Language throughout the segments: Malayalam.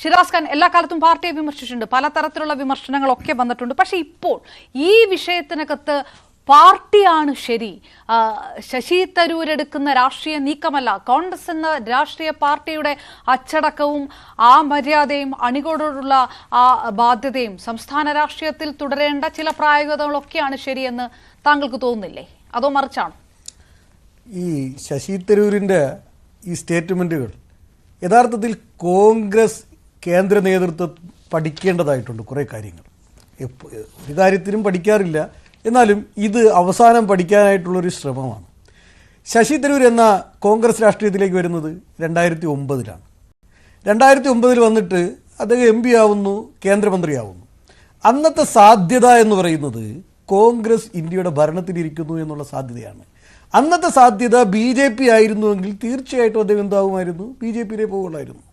ഷിറാസ് ഖാൻ എല്ലാ കാലത്തും പാർട്ടിയെ വിമർശിച്ചിട്ടുണ്ട്, പലതരത്തിലുള്ള വിമർശനങ്ങളൊക്കെ വന്നിട്ടുണ്ട്. പക്ഷെ ഇപ്പോൾ ഈ വിഷയത്തിനകത്ത് പാർട്ടിയാണ് ശരി, ശശി തരൂർ എടുക്കുന്ന രാഷ്ട്രീയ നീക്കമല്ല, കോൺഗ്രസ് എന്ന രാഷ്ട്രീയ പാർട്ടിയുടെ അച്ചടക്കവും ആ മര്യാദയും അണികളോടുള്ള ആ ബാധ്യതയും സംസ്ഥാന രാഷ്ട്രീയത്തിൽ തുടരേണ്ട ചില പ്രായോഗികതകളൊക്കെയാണ് ശരിയെന്ന് താങ്കൾക്ക് തോന്നുന്നില്ലേ? അതോ മറിച്ചാണോ? ഈ ശശി തരൂരിൻ്റെ ഈ സ്റ്റേറ്റ്മെൻറ്റുകൾ യഥാർത്ഥത്തിൽ കോൺഗ്രസ് കേന്ദ്ര നേതൃത്വം പഠിക്കേണ്ടതായിട്ടുണ്ട്. കുറേ കാര്യങ്ങൾ ഒരു കാര്യത്തിനും പഠിക്കാറില്ല, എന്നാലും ഇത് അവസാനം പഠിക്കാനായിട്ടുള്ളൊരു ശ്രമമാണ്. ശശി തരൂർ എന്ന കോൺഗ്രസ് രാഷ്ട്രീയത്തിലേക്ക് വരുന്നത് 2009-ലാണ്. 2009 വന്നിട്ട് അദ്ദേഹം MP ആവുന്നു, കേന്ദ്രമന്ത്രിയാവുന്നു. അന്നത്തെ സാധ്യത എന്ന് പറയുന്നത് കോൺഗ്രസ് ഇന്ത്യയുടെ ഭരണത്തിലിരിക്കുന്നു എന്നുള്ള സാധ്യതയാണ്. അന്നത്തെ സാധ്യത BJP ആയിരുന്നുവെങ്കിൽ തീർച്ചയായിട്ടും അദ്ദേഹം എന്താകുമായിരുന്നു? BJPയിലേ പോകുള്ളായിരുന്നു.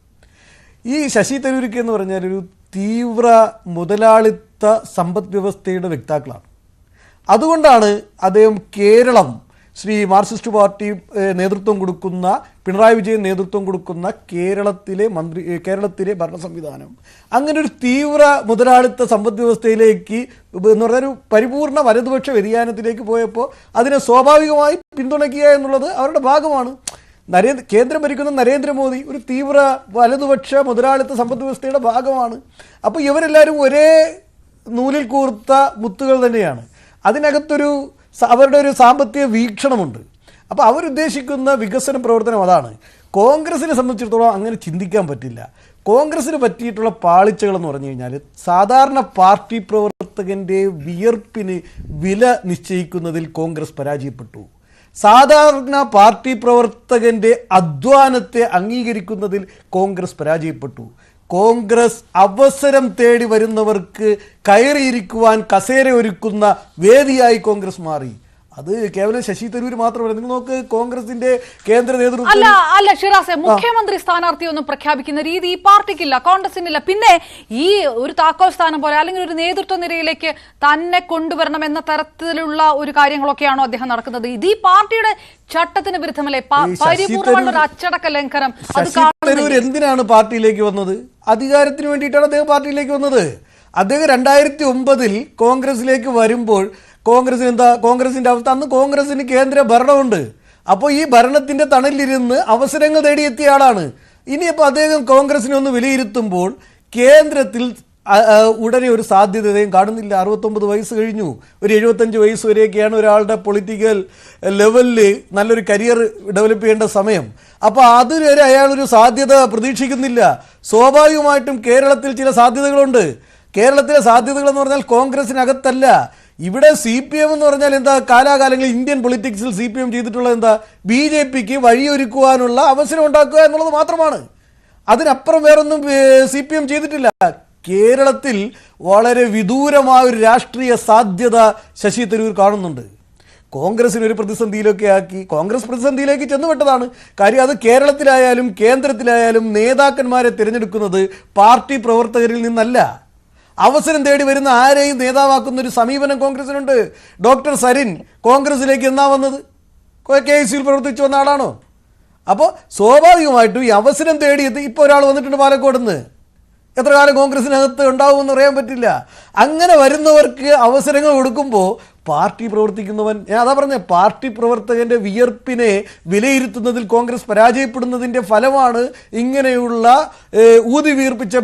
ഈ ശശി തരൂർക്ക് എന്ന് പറഞ്ഞാൽ ഒരു തീവ്ര മുതലാളിത്ത സമ്പദ് വ്യവസ്ഥയുടെ വക്താക്കളാണ്. അതുകൊണ്ടാണ് അദ്ദേഹം കേരളം, ശ്രീ മാർക്സിസ്റ്റ് പാർട്ടി നേതൃത്വം കൊടുക്കുന്ന, പിണറായി വിജയൻ നേതൃത്വം കൊടുക്കുന്ന കേരളത്തിലെ ഭരണ സംവിധാനം അങ്ങനെ ഒരു തീവ്ര മുതലാളിത്ത സമ്പദ് വ്യവസ്ഥയിലേക്ക് എന്ന് പറഞ്ഞൊരു പരിപൂർണ വലതുപക്ഷ വ്യതിയാനത്തിലേക്ക് പോയപ്പോൾ അതിനെ സ്വാഭാവികമായി പിന്തുണയ്ക്കുക എന്നുള്ളത് അവരുടെ ഭാഗമാണ്. കേന്ദ്രം ഭരിക്കുന്ന നരേന്ദ്രമോദി ഒരു തീവ്ര വലതുപക്ഷ മുതലാളിത്ത സമ്പദ് വ്യവസ്ഥയുടെ ഭാഗമാണ്. അപ്പോൾ ഇവരെല്ലാവരും ഒരേ നൂലിൽ കൂർത്ത മുത്തുകൾ തന്നെയാണ്. അതിനകത്തൊരു അവരുടെ ഒരു സാമ്പത്തിക വീക്ഷണമുണ്ട്. അപ്പോൾ അവരുദ്ദേശിക്കുന്ന വികസന പ്രവർത്തനം അതാണ്. കോൺഗ്രസിനെ സംബന്ധിച്ചിടത്തോളം അങ്ങനെ ചിന്തിക്കാൻ പറ്റില്ല. കോൺഗ്രസിന് പറ്റിയിട്ടുള്ള പാളിച്ചകളെന്ന് പറഞ്ഞു കഴിഞ്ഞാൽ സാധാരണ പാർട്ടി പ്രവർത്തകൻ്റെ വിയർപ്പിന് വില നിശ്ചയിക്കുന്നതിൽ കോൺഗ്രസ് പരാജയപ്പെട്ടു. സാധാരണ പാർട്ടി പ്രവർത്തകൻ്റെ അധ്വാനത്തെ അംഗീകരിക്കുന്നതിൽ കോൺഗ്രസ് പരാജയപ്പെട്ടു. കോൺഗ്രസ് അവസരം തേടി വരുന്നവർക്ക് കയറിയിരിക്കുവാൻ കസേര ഒരുക്കുന്ന വേദിയായി കോൺഗ്രസ് മാറി. അത് കേവലം ശശി തരൂർ മാത്രമല്ല. നിങ്ങൾ നോക്ക്, കോൺഗ്രസിന്റെ കേന്ദ്ര നേതൃത്വം അല്ല ഷിറാസെ, മുഖ്യമന്ത്രി സ്ഥാനാർത്ഥിയൊന്നും പ്രഖ്യാപിക്കുന്ന രീതി ഈ പാർട്ടിക്കില്ല, കോൺഗ്രസിനില്ല. പിന്നെ ഈ ഒരു താക്കോൽ സ്ഥാനം പോലെ അല്ലെങ്കിൽ ഒരു നേതൃത്വ നിരയിലേക്ക് തന്നെ കൊണ്ടുവരണം എന്ന തരത്തിലുള്ള ഒരു കാര്യങ്ങളൊക്കെയാണോ അദ്ദേഹം നടക്കുന്നത്? ഇത് ഈ പാർട്ടിയുടെ ചട്ടത്തിന് വിരുദ്ധമല്ലേ? പരിപൂർണ്ണമുള്ള ഒരു അച്ചടക്ക ലംഘനം. ശശി തരൂർ എന്തിനാണ് പാർട്ടിയിലേക്ക് വന്നത്? അധികാരത്തിന് വേണ്ടിയിട്ടാണ് അദ്ദേഹം പാർട്ടിയിലേക്ക് വന്നത്. അദ്ദേഹം 2009 കോൺഗ്രസിലേക്ക് വരുമ്പോൾ കോൺഗ്രസിന്റെ അവസ്ഥ, അന്ന് കോൺഗ്രസിന് കേന്ദ്ര ഭരണമുണ്ട്. അപ്പോൾ ഈ ഭരണത്തിന്റെ തണലിലിരുന്ന് അവസരങ്ങൾ തേടിയെത്തിയ ആളാണ്. ഇനിയിപ്പോൾ അദ്ദേഹം കോൺഗ്രസിനെ ഒന്ന് വിലയിരുത്തുമ്പോൾ കേന്ദ്രത്തിൽ ഉടനെ ഒരു സാധ്യതയും കാണുന്നില്ല. 69 വയസ്സ് കഴിഞ്ഞു. ഒരു 75 വയസ്സ് വരെയൊക്കെയാണ് ഒരാളുടെ പൊളിറ്റിക്കൽ ലെവലിൽ നല്ലൊരു കരിയർ ഡെവലപ്പ് ചെയ്യേണ്ട സമയം. അപ്പോൾ അതുവരെ അയാളൊരു സാധ്യത പ്രതീക്ഷിക്കുന്നില്ല. സ്വാഭാവികമായിട്ടും കേരളത്തിൽ ചില സാധ്യതകളുണ്ട്. കേരളത്തിലെ സാധ്യതകളെന്ന് പറഞ്ഞാൽ കോൺഗ്രസിനകത്തല്ല. ഇവിടെ CPM എന്ന് പറഞ്ഞാൽ എന്താ? കാലാകാലങ്ങളിൽ ഇന്ത്യൻ പൊളിറ്റിക്സിൽ CPM ചെയ്തിട്ടുള്ളത് എന്താ? BJPക്ക് വഴിയൊരുക്കുവാനുള്ള അവസരം ഉണ്ടാക്കുക എന്നുള്ളത് മാത്രമാണ്. അതിനപ്പുറം വേറൊന്നും CPM ചെയ്തിട്ടില്ല. കേരളത്തിൽ വളരെ വിദൂരമായ ഒരു രാഷ്ട്രീയ സാധ്യത ശശി തരൂർ കാണുന്നുണ്ട്. കോൺഗ്രസിനൊരു പ്രതിസന്ധിയിലൊക്കെ ആക്കി, കോൺഗ്രസ് പ്രതിസന്ധിയിലേക്ക് ചെന്നുവിട്ടതാണ്. കാര്യം അത് കേരളത്തിലായാലും കേന്ദ്രത്തിലായാലും നേതാക്കന്മാരെ തിരഞ്ഞെടുക്കുന്നത് പാർട്ടി പ്രവർത്തകരിൽ നിന്നല്ല, അവസരം തേടി വരുന്ന ആരെയും നേതാവാക്കുന്ന ഒരു സമീപനം കോൺഗ്രസിനുണ്ട്. ഡോക്ടർ സരിൻ കോൺഗ്രസിലേക്ക് എന്നാ വന്നത്? KSUവിൽ പ്രവർത്തിച്ചു വന്ന ആളാണോ? അപ്പോൾ സ്വാഭാവികമായിട്ടും ഈ അവസരം തേടിയെത്തി ഇപ്പോൾ ഒരാൾ വന്നിട്ടുണ്ട് പാലക്കോട് നിന്ന്. എത്ര കാലം കോൺഗ്രസിനകത്ത് ഉണ്ടാവുമെന്ന് അറിയാൻ പറ്റില്ല. അങ്ങനെ വരുന്നവർക്ക് അവസരങ്ങൾ കൊടുക്കുമ്പോൾ പാർട്ടി പ്രവർത്തിക്കുന്നവൻ, ഞാൻ അതാ പറഞ്ഞ, പാർട്ടി പ്രവർത്തകന്റെ വിയർപ്പിനെ വിലയിരുത്തുന്നതിൽ കോൺഗ്രസ് പരാജയപ്പെടുന്നതിന്റെ ഫലമാണ് ഇങ്ങനെയുള്ള ഊതി വീർപ്പിച്ച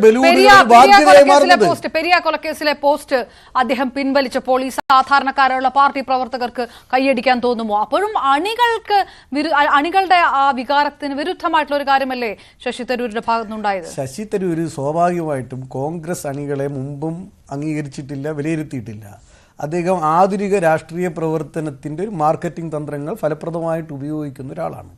പെരിയ കൊലക്കേസിലെ പോസ്റ്റ് അദ്ദേഹം പിൻവലിച്ചപ്പോൾ ഈ സാധാരണക്കാരുള്ള പാർട്ടി പ്രവർത്തകർക്ക് കൈയടിക്കാൻ തോന്നുമോ? അപ്പോഴും അണികളുടെ ആ വികാരത്തിന് വിരുദ്ധമായിട്ടുള്ള ഒരു കാര്യമല്ലേ ശശി തരൂരിന്റെ ഭാഗത്തുനിന്നുണ്ടായത്? ശശി തരൂർ സ്വാഭാവികമായിട്ടും കോൺഗ്രസ് അണികളെ മുമ്പും അംഗീകരിച്ചിട്ടില്ല, വിലയിരുത്തിയിട്ടില്ല. അദ്ദേഹം ആധുനിക രാഷ്ട്രീയ പ്രവർത്തനത്തിൻ്റെ ഒരു മാർക്കറ്റിംഗ് തന്ത്രങ്ങൾ ഫലപ്രദമായിട്ട് ഉപയോഗിക്കുന്ന ഒരാളാണ്.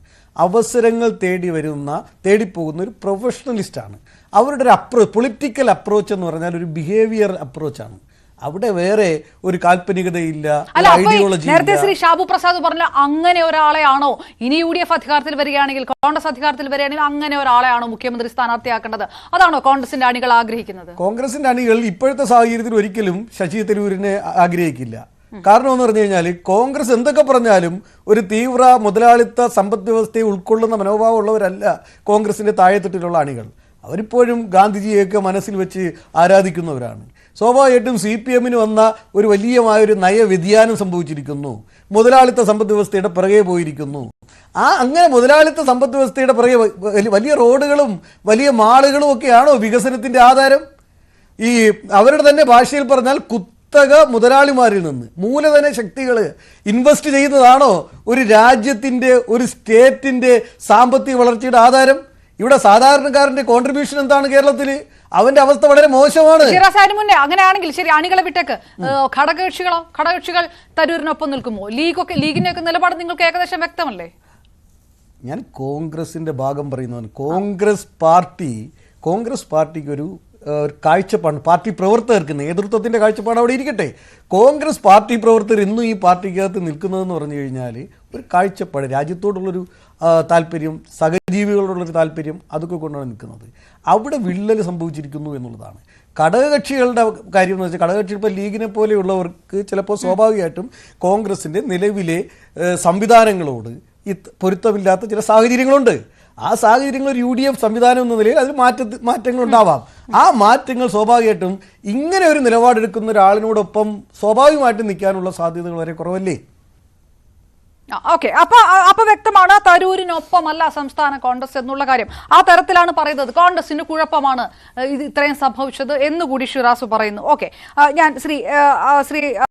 അവസരങ്ങൾ തേടിപ്പോകുന്ന ഒരു പ്രൊഫഷണലിസ്റ്റാണ്. അവരുടെ ഒരു പൊളിറ്റിക്കൽ അപ്രോച്ച് എന്ന് പറഞ്ഞാൽ ഒരു ബിഹേവിയർ അപ്രോച്ചാണ്. അവിടെ വേറെ ഒരു കാൽപ്പനികതയില്ല, ഐഡിയോളജി. നേരത്തെ ശ്രീ ഷാബു പ്രസാദ് പറഞ്ഞ അങ്ങനെ ഒരാളെ ആണോ ഇനി UDF അധികാരത്തിൽ വരികയാണെങ്കിൽ, കോൺഗ്രസ് അധികാരത്തിൽ വരികയാണെങ്കിൽ അങ്ങനെ ഒരാളെ ആണോ മുഖ്യമന്ത്രി സ്ഥാനാർത്ഥിയാക്കേണ്ടത്? അതാണോ കോൺഗ്രസിന്റെ അണികൾ ആഗ്രഹിക്കുന്നത്? കോൺഗ്രസിന്റെ അണികൾ ഇപ്പോഴത്തെ സാഹചര്യത്തിൽ ഒരിക്കലും ശശി തരൂരിനെ ആഗ്രഹിക്കില്ല. കാരണം എന്ന് പറഞ്ഞു കഴിഞ്ഞാൽ കോൺഗ്രസ് എന്തൊക്കെ പറഞ്ഞാലും ഒരു തീവ്ര മുതലാളിത്ത സമ്പദ് വ്യവസ്ഥയെ ഉൾക്കൊള്ളുന്ന മനോഭാവമുള്ളവരല്ല കോൺഗ്രസിന്റെ താഴെത്തട്ടിലുള്ള അണികൾ. അവരിപ്പോഴും ഗാന്ധിജിയൊക്കെ മനസ്സിൽ വെച്ച് ആരാധിക്കുന്നവരാണ്. സ്വാഭാവികമായിട്ടും CPM വന്ന ഒരു വലിയമായൊരു നയവ്യതിയാനം സംഭവിച്ചിരിക്കുന്നു. മുതലാളിത്ത സമ്പദ് വ്യവസ്ഥയുടെ പിറകെ പോയിരിക്കുന്നു. അങ്ങനെ മുതലാളിത്ത സമ്പദ് വ്യവസ്ഥയുടെ പിറകെ വലിയ റോഡുകളും വലിയ മാളുകളും ഒക്കെയാണോ വികസനത്തിൻ്റെ ആധാരം? ഈ അവരുടെ തന്നെ ഭാഷയിൽ പറഞ്ഞാൽ കുത്തക മുതലാളിമാരിൽ നിന്ന് മൂലധന ശക്തികൾ ഇൻവെസ്റ്റ് ചെയ്യുന്നതാണോ ഒരു രാജ്യത്തിൻ്റെ ഒരു സ്റ്റേറ്റിൻ്റെ സാമ്പത്തിക വളർച്ചയുടെ ആധാരം? ഇവിടെ സാധാരണക്കാരൻ്റെ കോൺട്രിബ്യൂഷൻ എന്താണ് കേരളത്തിൽ? അവന്റെ അവസ്ഥ വളരെ മോശമാണ്. മുന്നേ അങ്ങനെയാണെങ്കിൽ ശരി, അണികളെ വിട്ടേക്ക്. ഘടകകക്ഷികൾ തരൂരിനൊപ്പം നിൽക്കുമോ? ലീഗിന്റെ ഒക്കെ നിലപാട് നിങ്ങൾക്ക് ഏകദേശം വ്യക്തമല്ലേ? ഞാൻ കോൺഗ്രസിന്റെ ഭാഗം പറയുന്നവൻ. കോൺഗ്രസ് പാർട്ടിക്ക് ഒരു കാഴ്ചപ്പാട്, പാർട്ടി പ്രവർത്തകർക്ക് നേതൃത്വത്തിന്റെ കാഴ്ചപ്പാട് അവിടെ ഇരിക്കട്ടെ. കോൺഗ്രസ് പാർട്ടി പ്രവർത്തകർ ഇന്നും ഈ പാർട്ടിക്കകത്ത് നിൽക്കുന്നതെന്ന് പറഞ്ഞു കഴിഞ്ഞാൽ ഒരു കാഴ്ചപ്പാട്, രാജ്യത്തോടുള്ളൊരു താല്പര്യം, സഹജീവികളോടുള്ളൊരു താല്പര്യം, അതൊക്കെ കൊണ്ടാണ് നിൽക്കുന്നത്. അവിടെ വിള്ളൽ സംഭവിച്ചിരിക്കുന്നു എന്നുള്ളതാണ്. ഘടകകക്ഷികളുടെ കാര്യം എന്ന് വെച്ചാൽ ഘടകകക്ഷി ഇപ്പോൾ ലീഗിനെ പോലെയുള്ളവർക്ക് ചിലപ്പോൾ സ്വാഭാവികമായിട്ടും കോൺഗ്രസിൻ്റെ നിലവിലെ സംവിധാനങ്ങളോട് പൊരുത്തമില്ലാത്ത ചില സാഹചര്യങ്ങളുണ്ട്. ആ സാഹചര്യങ്ങൾ ഒരു UDF സംവിധാനം എന്ന നിലയിൽ അതിൽ മാറ്റങ്ങളുണ്ടാവാം. ആ മാറ്റങ്ങൾ സ്വാഭാവികമായിട്ടും ഇങ്ങനെ ഒരു നിലപാടെടുക്കുന്ന ഒരാളിനോടൊപ്പം സ്വാഭാവികമായിട്ടും നിൽക്കാനുള്ള സാധ്യതകൾ വളരെ കുറവല്ലേ? ഓക്കെ, അപ്പൊ വ്യക്തമാണ് തരൂരിനൊപ്പമല്ല സംസ്ഥാന കോൺഗ്രസ് എന്നുള്ള കാര്യം. ആ തരത്തിലാണ് പറയുന്നത്. കോൺഗ്രസിന് കുഴപ്പമാണ് ഇത് ഇത്രയും സംഭവിച്ചത് എന്നുകൂടി ഷിറാസ് പറയുന്നു. ഓക്കെ, ഞാൻ ശ്രീ